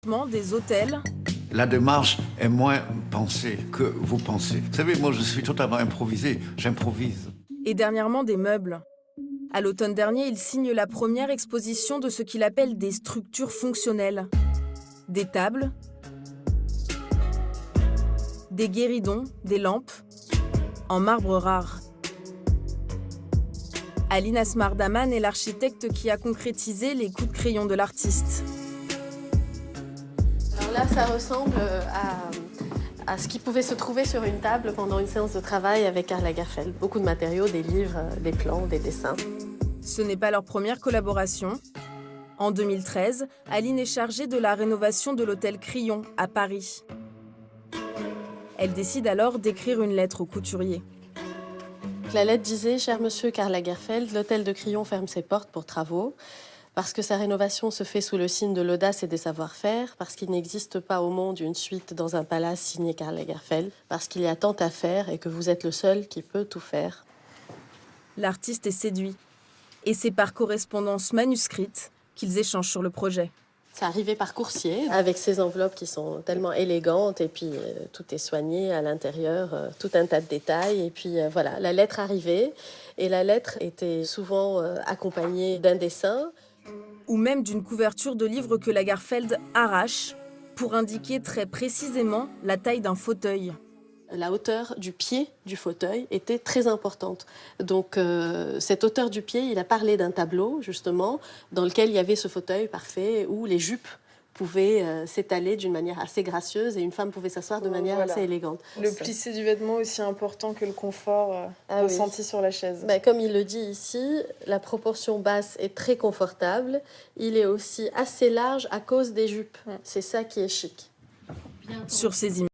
Des hôtels. La démarche est moins pensée que vous pensez. Vous savez, moi je suis totalement improvisé, j'improvise. Et dernièrement des meubles. À l'automne dernier, il signe la première exposition de ce qu'il appelle des structures fonctionnelles. Des tables, des guéridons, des lampes, en marbre rare. Aline Asmar-Daman est l'architecte qui a concrétisé les coups de crayon de l'artiste. Alors là, ça ressemble à ce qui pouvait se trouver sur une table pendant une séance de travail avec Karl Lagerfeld. Beaucoup de matériaux, des livres, des plans, des dessins. Ce n'est pas leur première collaboration. En 2013, Aline est chargée de la rénovation de l'hôtel Crillon à Paris. Elle décide alors d'écrire une lettre au couturier. La lettre disait « Cher monsieur Karl Lagerfeld, l'hôtel de Crillon ferme ses portes pour travaux parce que sa rénovation se fait sous le signe de l'audace et des savoir-faire, parce qu'il n'existe pas au monde une suite dans un palace signé Karl Lagerfeld, parce qu'il y a tant à faire et que vous êtes le seul qui peut tout faire. » L'artiste est séduit. Et c'est par correspondance manuscrite qu'ils échangent sur le projet. C'est arrivé par coursier, avec ces enveloppes qui sont tellement élégantes, et puis tout est soigné à l'intérieur, tout un tas de détails. Et puis voilà, la lettre arrivait, et la lettre était souvent accompagnée d'un dessin. Ou même d'une couverture de livre que Lagerfeld arrache pour indiquer très précisément la taille d'un fauteuil. La hauteur du pied du fauteuil était très importante. Donc cette hauteur du pied, il a parlé d'un tableau, justement, dans lequel il y avait ce fauteuil parfait où les jupes pouvaient s'étaler d'une manière assez gracieuse et une femme pouvait s'asseoir de manière assez élégante. Le plissé du vêtement aussi important que le confort ressenti sur la chaise. Comme il le dit ici, la proportion basse est très confortable. Il est aussi assez large à cause des jupes. C'est ça qui est chic. Sur ces images.